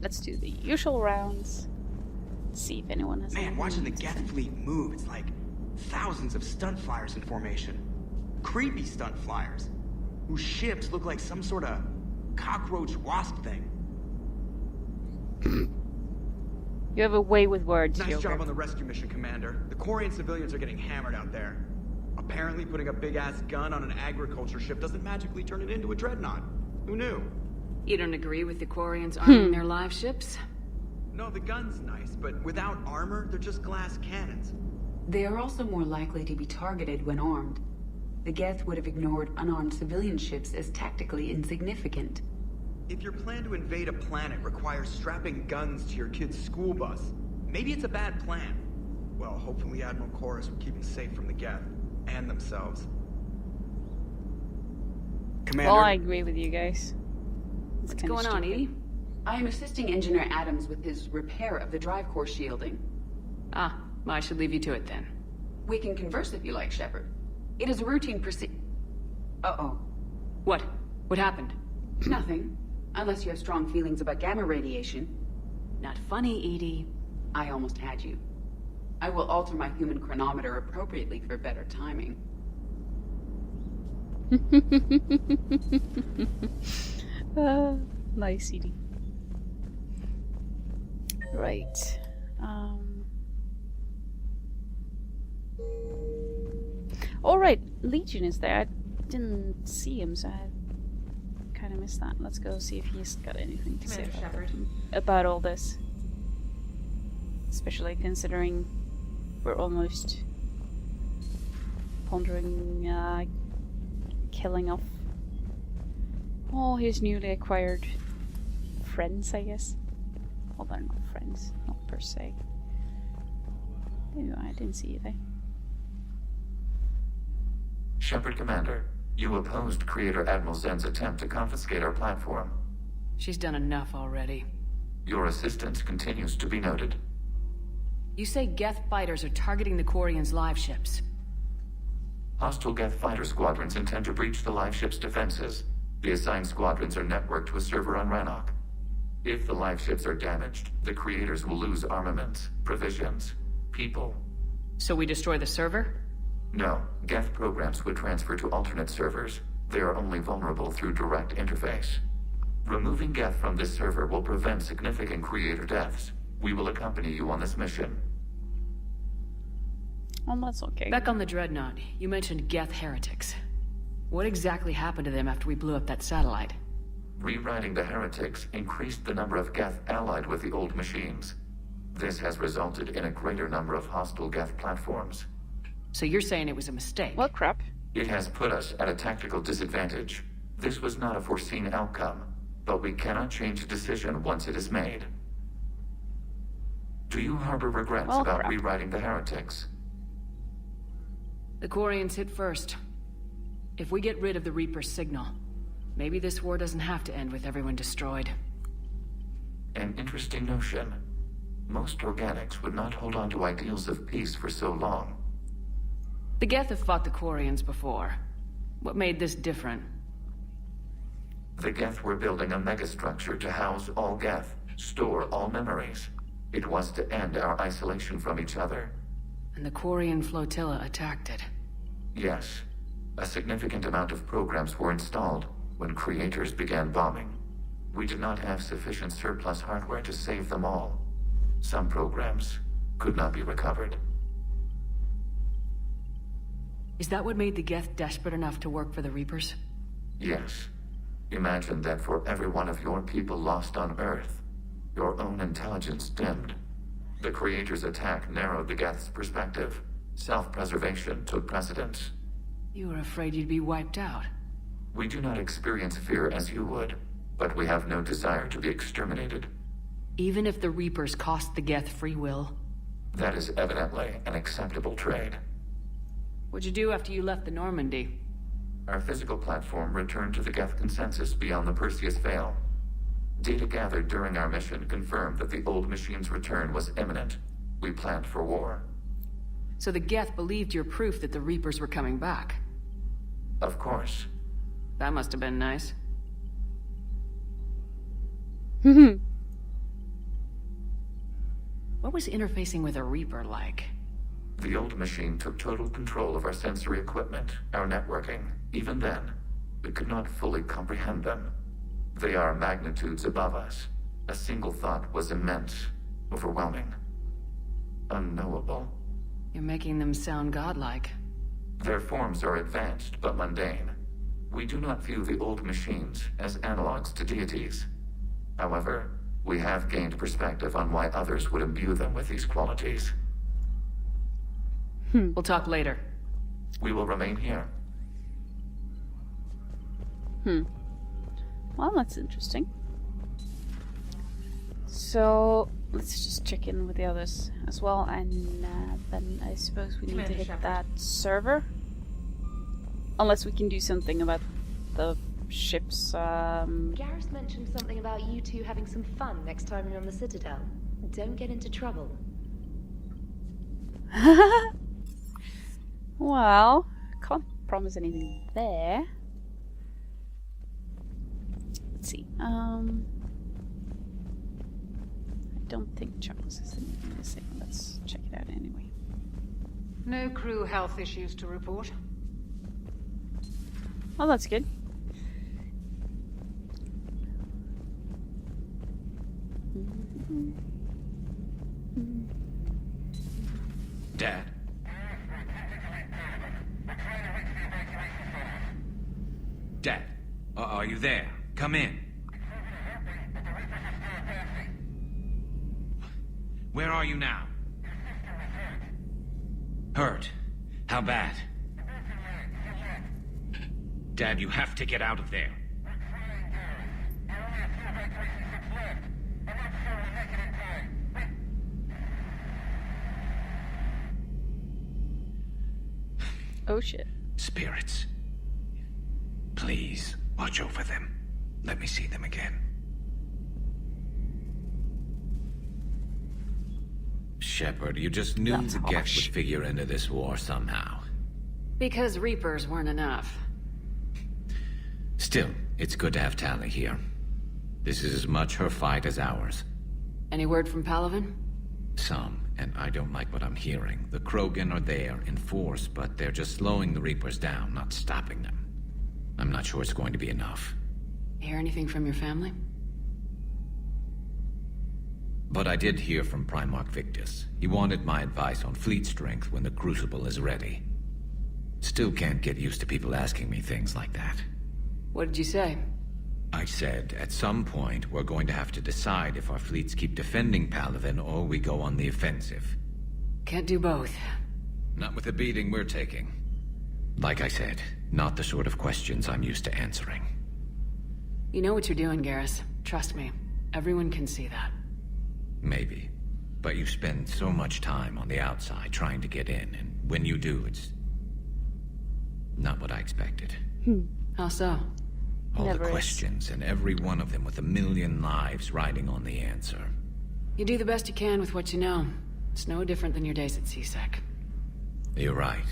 let's do the usual rounds. See if anyone has. Man, watching the Geth fleet move, it's like thousands of stunt flyers in formation. Creepy stunt flyers, whose ships look like some sort of cockroach wasp thing. You have a way with words. Nice Joker. job on the rescue mission, Commander. The Quarian civilians are getting hammered out there. Apparently putting a big-ass gun on an agriculture ship doesn't magically turn it into a dreadnought. Who knew? You don't agree with the Quarians arming their live ships? No, the gun's nice, but without armor, they're just glass cannons. They are also more likely to be targeted when armed. The Geth would have ignored unarmed civilian ships as tactically insignificant. If your plan to invade a planet requires strapping guns to your kid's school bus, maybe it's a bad plan. Well, hopefully Admiral Chorus will keep them safe from the Geth and themselves. Commander. Well, I agree with you guys. What's going on, Edie? I am assisting Engineer Adams with his repair of the drive core shielding. Ah, I should leave you to it then. We can converse if you like, Shepard. It is a routine Uh-oh. What? What happened? Nothing. Unless you have strong feelings about gamma radiation. Not funny, Edie. I almost had you. I will alter my human chronometer appropriately for better timing. Nice, Edie. Right. Alright, Legion is there. I didn't see him, so I kind of missed that. Let's go see if he's got anything to say about all this. Especially considering we're almost pondering killing off all his newly acquired friends, I guess. Well, they're not friends, not per se. Ew, I didn't see you there. Shepard Commander, you opposed Creator Admiral Zen's attempt to confiscate our platform. She's done enough already. Your assistance continues to be noted. You say Geth fighters are targeting the Quarians' live ships. Hostile Geth fighter squadrons intend to breach the live ship's defenses. The assigned squadrons are networked to a server on Rannoch. If the live ships are damaged, the creators will lose armaments, provisions, people. So we destroy the server? No, Geth programs would transfer to alternate servers. They are only vulnerable through direct interface. Removing Geth from this server will prevent significant creator deaths. We will accompany you on this mission. Oh, that's okay. Back on the Dreadnought, you mentioned Geth heretics. What exactly happened to them after we blew up that satellite? Rewriting the heretics increased the number of Geth allied with the old machines. This has resulted in a greater number of hostile Geth platforms. So you're saying it was a mistake? Well, crap. It has put us at a tactical disadvantage. This was not a foreseen outcome, but we cannot change a decision once it is made. Do you harbor regrets about rewriting the heretics? The Quarians hit first. If we get rid of the Reaper's signal, maybe this war doesn't have to end with everyone destroyed. An interesting notion. Most organics would not hold on to ideals of peace for so long. The Geth have fought the Quarians before. What made this different? The Geth were building a megastructure to house all Geth, store all memories. It was to end our isolation from each other. And the Quarian flotilla attacked it. Yes. A significant amount of programs were installed when creators began bombing. We did not have sufficient surplus hardware to save them all. Some programs could not be recovered. Is that what made the Geth desperate enough to work for the Reapers? Yes. Imagine that for every one of your people lost on Earth, your own intelligence dimmed. The Creator's attack narrowed the Geth's perspective. Self-preservation took precedence. You were afraid you'd be wiped out. We do not experience fear as you would, but we have no desire to be exterminated. Even if the Reapers cost the Geth free will? That is evidently an acceptable trade. What'd you do after you left the Normandy? Our physical platform returned to the Geth consensus beyond the Perseus Veil. Data gathered during our mission confirmed that the old machine's return was imminent. We planned for war. So the Geth believed your proof that the Reapers were coming back? Of course. That must have been nice. What was interfacing with a Reaper like? The old machine took total control of our sensory equipment, our networking. Even then, we could not fully comprehend them. They are magnitudes above us. A single thought was immense, overwhelming, unknowable. You're making them sound godlike. Their forms are advanced but mundane. We do not view the old machines as analogs to deities. However, we have gained perspective on why others would imbue them with these qualities. We'll talk later. We will remain here. Well, that's interesting. So, let's just check in with the others as well, and then I suppose we need to hit that server. Unless we can do something about the ships. Garrus mentioned something about you two having some fun next time you're on the Citadel. Don't get into trouble. Well, can't promise anything there. Let's see. I don't think Charles is anything missing. Let's check it out anyway. No crew health issues to report. Oh, that's good. Dad? Dad, are you there? Come in. Where are you now? Hurt? How bad? Dad, you have to get out of there. Oh shit. Spirits. Please, watch over them. Let me see them again. Shepard, you just knew That's the Geth harsh. would figure into this war somehow. Because Reapers weren't enough. Still, it's good to have Tali here. This is as much her fight as ours. Any word from Palaven? Some, and I don't like what I'm hearing. The Krogan are there in force, but they're just slowing the Reapers down, not stopping them. I'm not sure it's going to be enough. Hear anything from your family? But I did hear from Primarch Victus. He wanted my advice on fleet strength when the Crucible is ready. Still can't get used to people asking me things like that. What did you say? I said, at some point, we're going to have to decide if our fleets keep defending Palaven or we go on the offensive. Can't do both. Not with the beating we're taking. Like I said, not the sort of questions I'm used to answering. You know what you're doing, Garrus. Trust me. Everyone can see that. Maybe. But you spend so much time on the outside trying to get in, and when you do, it's not what I expected. How so? All Never the is. questions, and every one of them with a million lives riding on the answer. You do the best you can with what you know. It's no different than your days at CSEC. You're right.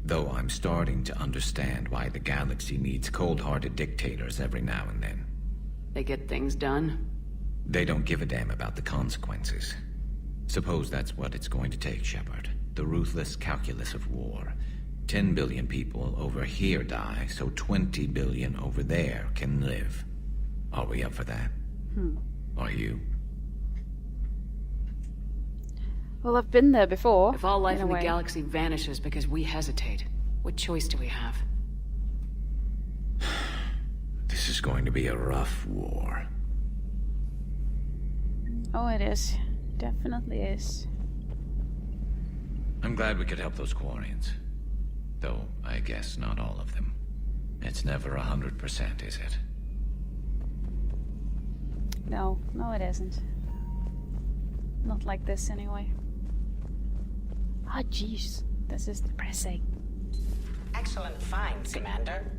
Though I'm starting to understand why the galaxy needs cold-hearted dictators every now and then. They get things done. They don't give a damn about the consequences. Suppose that's what it's going to take, Shepard. The ruthless calculus of war. 10 billion people over here die, so 20 billion over there can live. Are we up for that? Are you? Well, I've been there before. If all life a in the way. galaxy vanishes because we hesitate, what choice do we have? This is going to be a rough war. Oh, it is. Definitely is. I'm glad we could help those Quarians. Though, I guess not all of them. It's never 100%, is it? No, it isn't. Not like this, anyway. Ah, jeez. This is depressing. Excellent finds, Commander.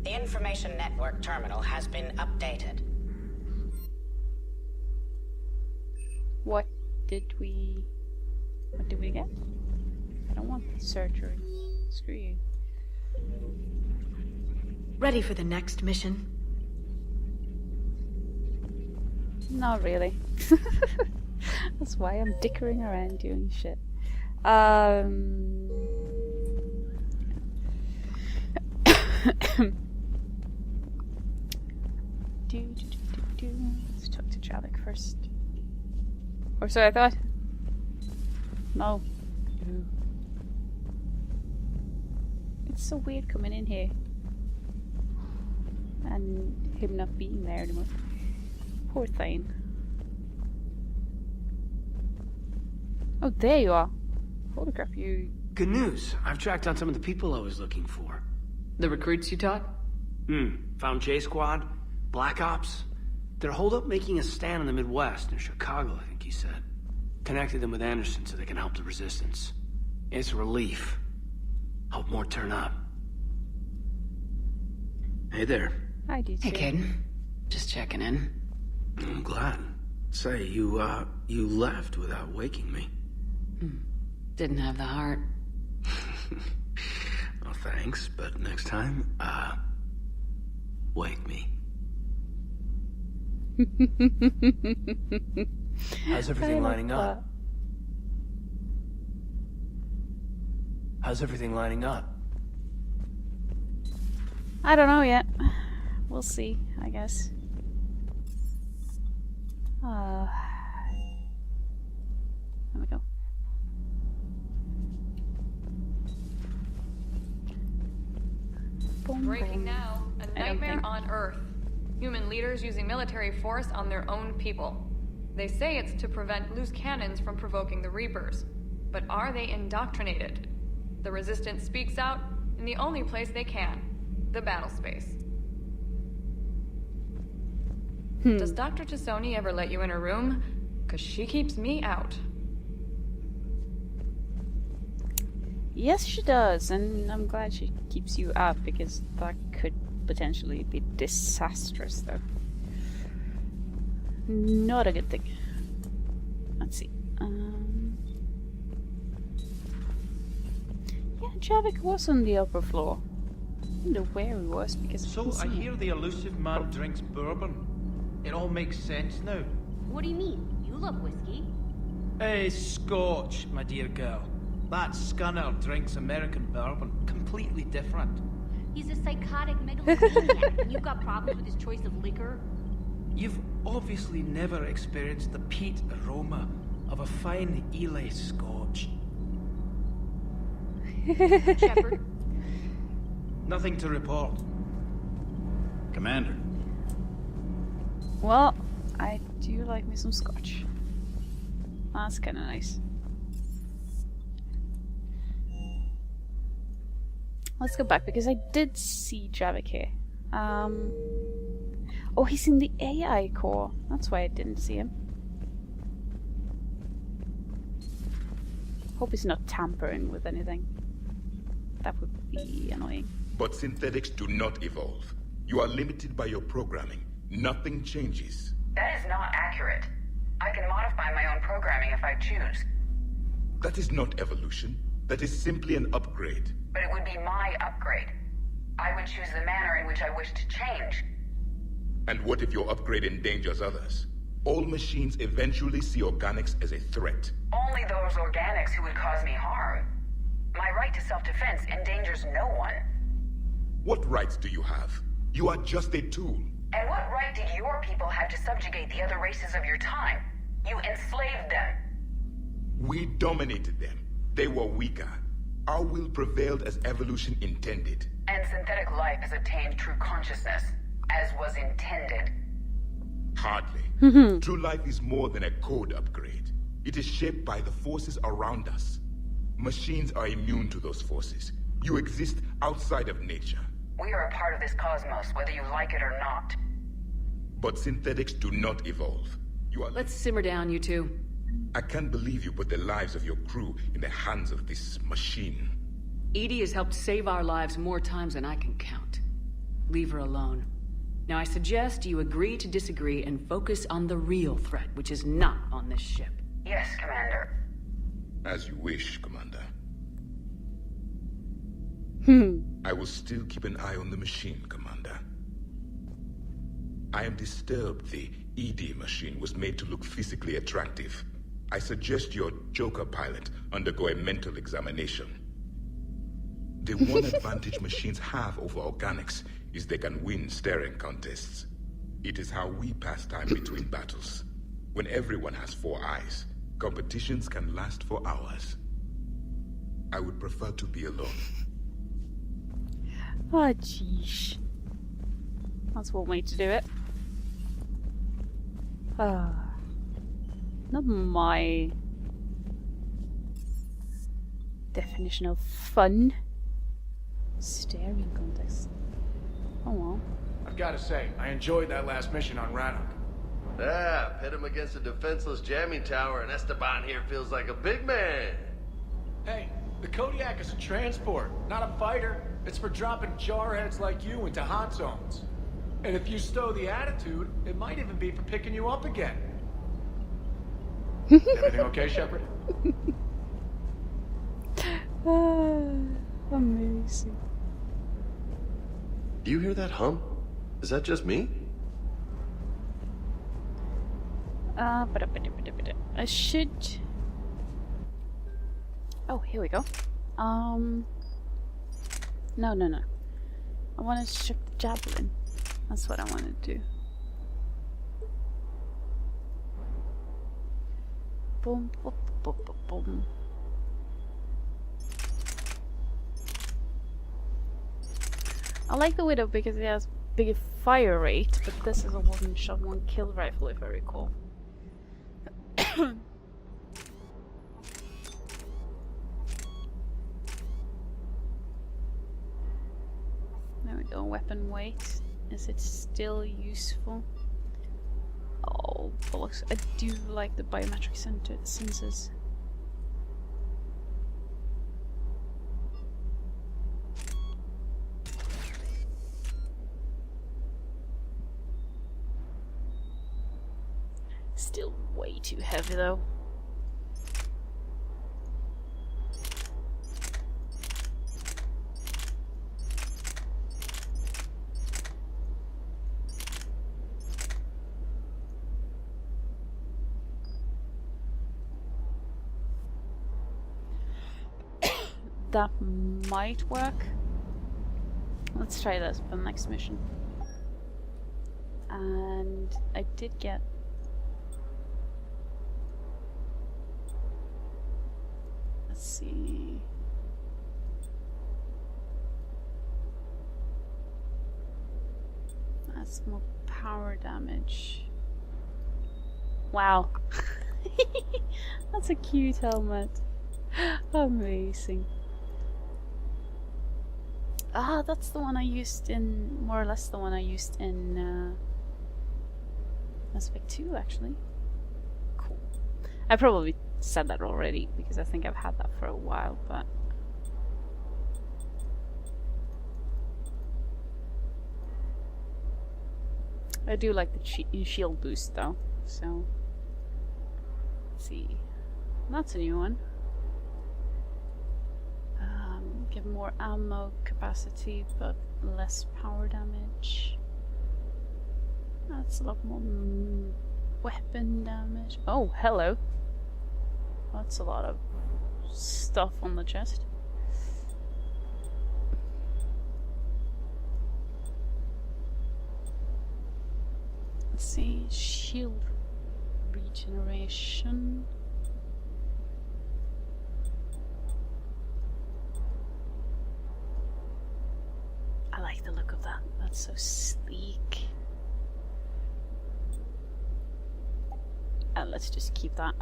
The information network terminal has been updated. What did we get? I don't want surgery. Screw you. Ready for the next mission? Not really. That's why I'm dickering around doing shit. Let's talk to Javik first. Or so I thought. No. It's so weird coming in here. And him not being there anymore. Poor thing. Oh, there you are. Holy crap, you... Good news. I've tracked down some of the people I was looking for. The recruits you taught? Found J Squad, Black Ops. They're holed up making a stand in the Midwest, near Chicago, I think he said. Connected them with Anderson so they can help the resistance. It's a relief. Hope more turn up. Hey there. Hi, DJ. Hey, kid. Just checking in. I'm glad. Say, you left without waking me. Didn't have the heart. Well, thanks, but next time, wake me. How's everything lining up? How's everything lining up? I don't know yet. We'll see, I guess. There we go. Boom, Breaking boom. now. A nightmare on Earth. Human leaders using military force on their own people. They say it's to prevent loose cannons from provoking the Reapers. But are they indoctrinated? The Resistance speaks out in the only place they can. The battle space. Does Dr. Tassoni ever let you in her room? 'Cause she keeps me out. Yes, she does, and I'm glad she keeps you up because that could potentially be disastrous, though. Not a good thing. Let's see. Yeah, Javik was on the upper floor. I wonder where he was because So I hear the elusive man drinks bourbon. It all makes sense now. What do you mean? You love whiskey. Hey, Scotch, my dear girl. That scunner drinks American bourbon. Completely different. He's a psychotic megalomaniac, and you've got problems with his choice of liquor? You've obviously never experienced the peat aroma of a fine Ely Scotch. Shepard? Nothing to report. Commander. Well, I do like me some scotch. That's kind of nice. Let's go back because I did see Javik here. Oh, he's in the AI core. That's why I didn't see him. Hope he's not tampering with anything. That would be annoying. But synthetics do not evolve. You are limited by your programming. Nothing changes. That is not accurate. I can modify my own programming if I choose. That is not evolution. That is simply an upgrade. But it would be my upgrade. I would choose the manner in which I wish to change. And what if your upgrade endangers others? All machines eventually see organics as a threat. Only those organics who would cause me harm. My right to self-defense endangers no one. What rights do you have? You are just a tool. And what right did your people have to subjugate the other races of your time? You enslaved them. We dominated them. They were weaker. Our will prevailed as evolution intended. And synthetic life has attained true consciousness, as was intended. Hardly. True life is more than a code upgrade. It is shaped by the forces around us. Machines are immune to those forces. You exist outside of nature. We are a part of this cosmos, whether you like it or not. But synthetics do not evolve. You are... Let's simmer down, you two. I can't believe you put the lives of your crew in the hands of this machine. EDI has helped save our lives more times than I can count. Leave her alone. Now I suggest you agree to disagree and focus on the real threat, which is not on this ship. Yes, Commander. As you wish, Commander. I will still keep an eye on the machine, Commander. I am disturbed the ED machine was made to look physically attractive. I suggest your Joker pilot undergo a mental examination. The one advantage machines have over organics is they can win staring contests. It is how we pass time between battles. When everyone has 4 eyes, competitions can last for hours. I would prefer to be alone. Oh, jeez. That's one way to do it. Not my definition of fun. Staring contest. Oh well. I've got to say, I enjoyed that last mission on Rannoch. Yeah, pit him against a defenseless jamming tower and Esteban here feels like a big man. Hey, the Kodiak is a transport, not a fighter. It's for dropping jarheads like you into hot zones. And if you stow the attitude, it might even be for picking you up again. Everything okay, Shepard? Amazing. Do you hear that hum? Is that just me? I should... Oh, here we go. No. I want to ship the javelin. That's what I want to do. Boom, boom, boom, boom, boom. I like the Widow because it has bigger fire rate, but this is a one-shot, one-kill rifle, if I recall. There we go, weapon weight. Is it still useful? Oh, bollocks. I do like the biometric sensors. Still way too heavy though. That might work. Let's try this for the next mission. And I did get... Let's see... That's more power damage. Wow. That's a cute helmet. Amazing. Ah, that's the one I used in, more or less the one I used in Mass Effect 2, actually. Cool. I probably said that already, because I think I've had that for a while, but... I do like the shield boost, though, so... Let's see. That's a new one. Give more ammo capacity, but less power damage. That's a lot more weapon damage. Oh, hello. That's a lot of stuff on the chest. Let's see, shield regeneration. I like the look of that. That's so sleek. And let's just keep that.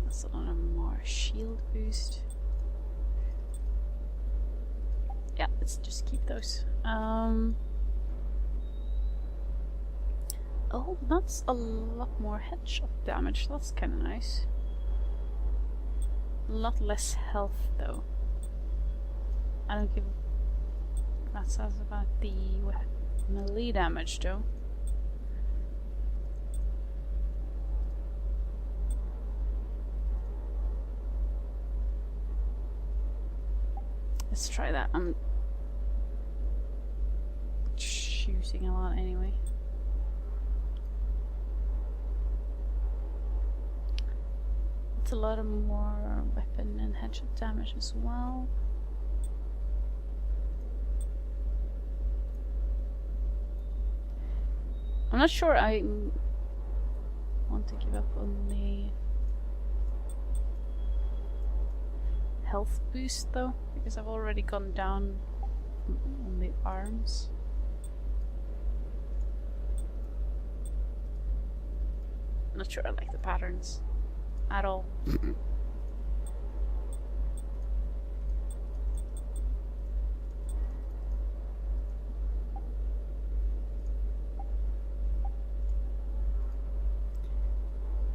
That's a lot of more shield boost. Yeah, let's just keep those. Oh, that's a lot more headshot damage. That's kind of nice. A lot less health, though. I don't give that says about the melee damage, though. Let's try that. shooting a lot anyway. It's a lot of more weapon and headshot damage as well. I'm not sure I want to give up on the health boost though, because I've already gone down on the arms. I'm not sure I like the patterns at all.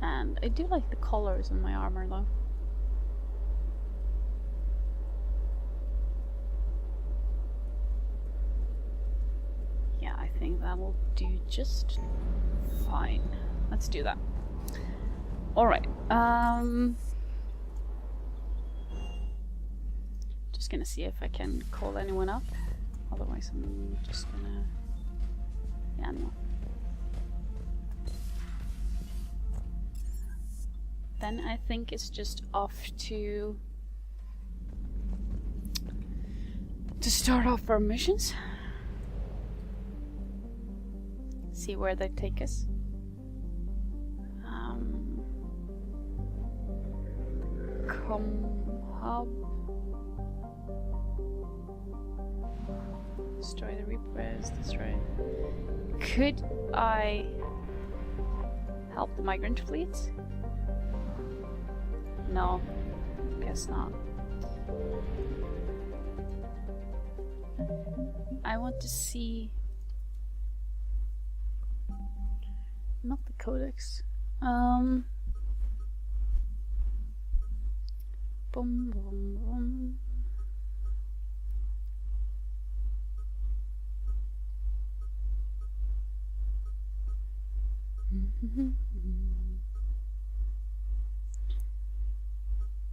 And I do like the colors on my armor though. Yeah, I think that'll do just fine. Let's do that. Alright, just gonna see if I can call anyone up. Otherwise I'm just gonna... yeah, no. Then I think it's just off to start off our missions. See where they take us. Hub. Destroy the Reapers, that's right. Could I help the migrant fleet? No, guess not. I want to see... not the codex. Boom, boom, boom.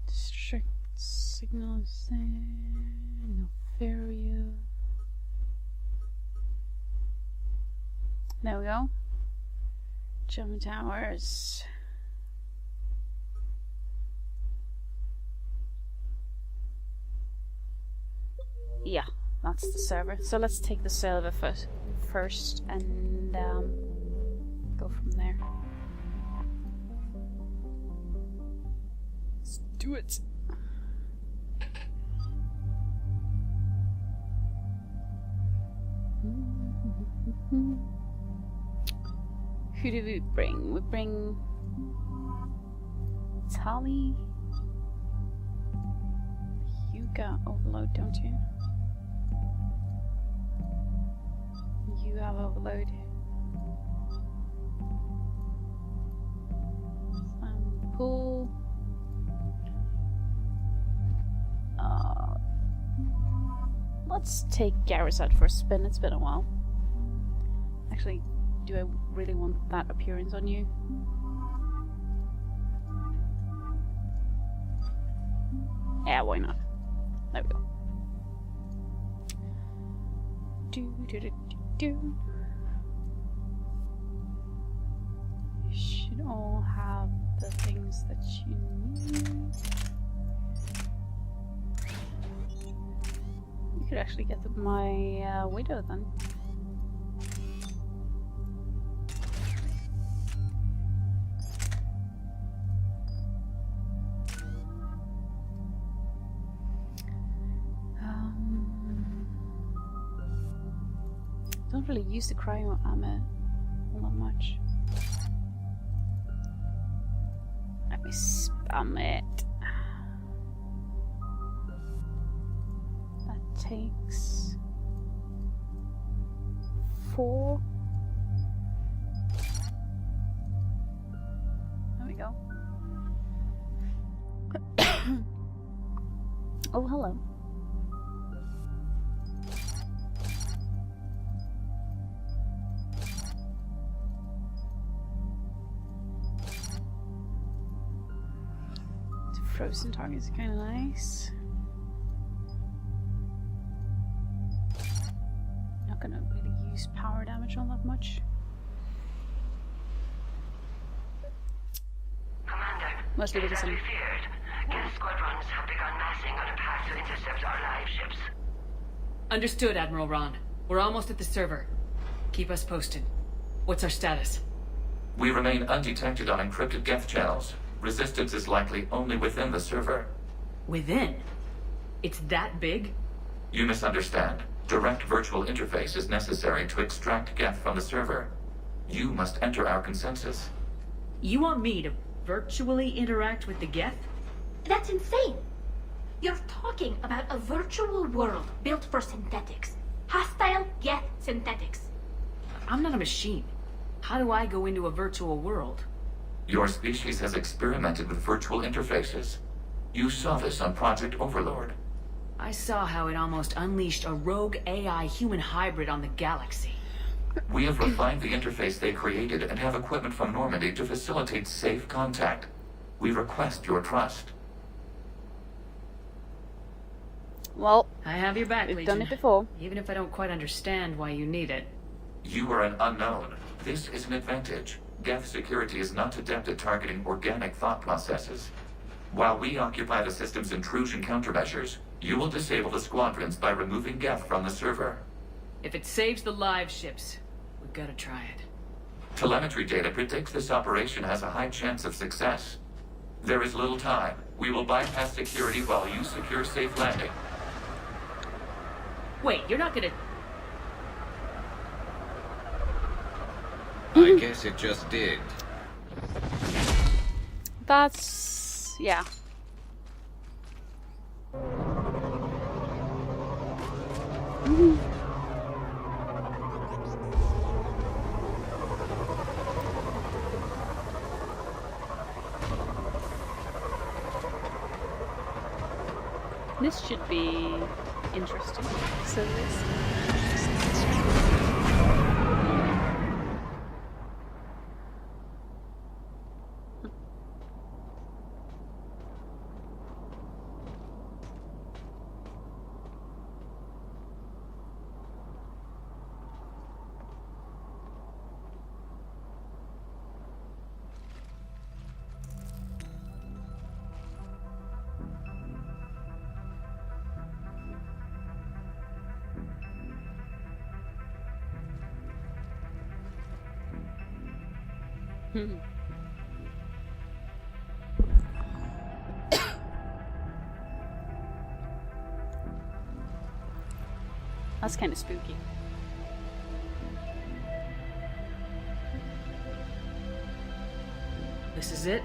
District signals there. No Feria. There we go. German towers. Yeah, that's the server. So let's take the server first and go from there. Let's do it. Who do we bring? We bring Tali. You got overload, don't you? You have overload. Pool. Let's take Garrus out for a spin. It's been a while. Actually, do I really want that appearance on you? Yeah, why not? There we go. You should all have the things that you need. You could actually get my widow then. Don't really use the cryo armor all that much. Let me spam it. That takes 4. There we go. Oh, hello. Frozen targets are kind of nice. Not gonna really use power damage all that much. Commander, Mostly because as we I'm... feared, Geth squadrons have begun massing on a path to intercept our live ships. Understood, Admiral Ron. We're almost at the server. Keep us posted. What's our status? We remain undetected on encrypted Geth channels. Resistance is likely only within the server. Within? It's that big? You misunderstand. Direct virtual interface is necessary to extract Geth from the server. You must enter our consensus. You want me to virtually interact with the Geth? That's insane! You're talking about a virtual world built for synthetics. Hostile Geth synthetics. I'm not a machine. How do I go into a virtual world? Your species has experimented with virtual interfaces. You saw this on Project Overlord. I saw how it almost unleashed a rogue AI human hybrid on the galaxy. We have refined the interface they created and have equipment from Normandy to facilitate safe contact. We request your trust. Well, I have your back, we've Legion. done it before. Even if I don't quite understand why you need it. You are an unknown. This is an advantage. Geth security is not adept at targeting organic thought processes. While we occupy the system's intrusion countermeasures, you will disable the squadrons by removing Geth from the server. If it saves the live ships, we've got to try it. Telemetry data predicts this operation has a high chance of success. There is little time. We will bypass security while you secure safe landing. Wait, you're not gonna... I guess it just did. That's... yeah. This should be interesting. So this. That's kind of spooky. This is it?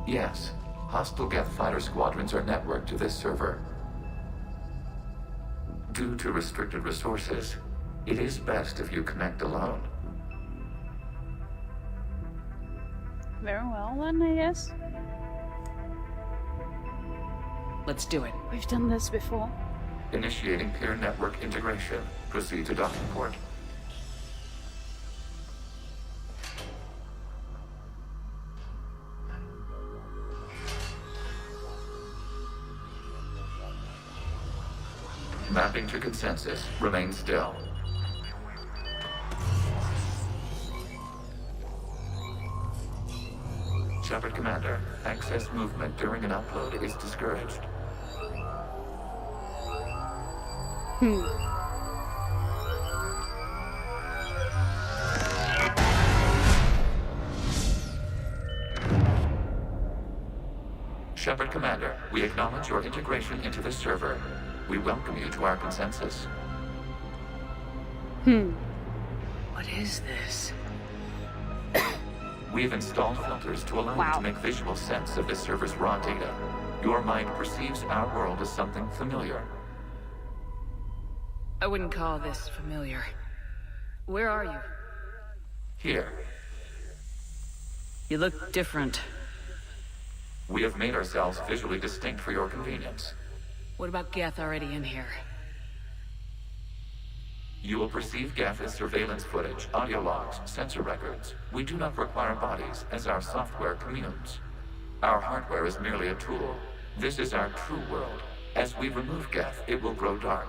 Yes. Hostile Geth fighter squadrons are networked to this server. Due to restricted resources, it is best if you connect alone. Very well then, I guess. Let's do it. We've done this before. Initiating peer network integration. Proceed to docking port. Mapping to consensus. Remain still. Shepard Commander, access movement during an upload is discouraged. Shepard Commander, we acknowledge your integration into the server. We welcome you to our consensus. What is this? We have installed filters to allow you to make visual sense of this server's raw data. Your mind perceives our world as something familiar. I wouldn't call this familiar. Where are you? Here. You look different. We have made ourselves visually distinct for your convenience. What about Geth already in here? You will perceive Geth as surveillance footage, audio logs, sensor records. We do not require bodies, as our software communes. Our hardware is merely a tool. This is our true world. As we remove Geth, it will grow dark.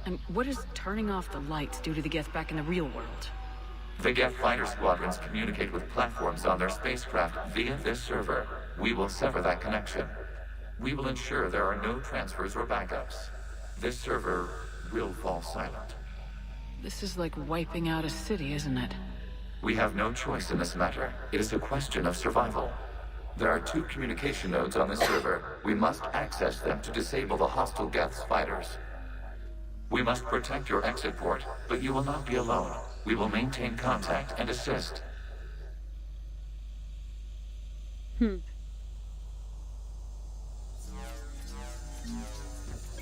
And what does turning off the lights do to the Geth back in the real world? The Geth fighter squadrons communicate with platforms on their spacecraft via this server. We will sever that connection. We will ensure there are no transfers or backups. This server will fall silent. This is like wiping out a city, isn't it? We have no choice in this matter. It is a question of survival. There are 2 communication nodes on the server. We must access them to disable the hostile Geth's fighters. We must protect your exit port, but you will not be alone. We will maintain contact and assist.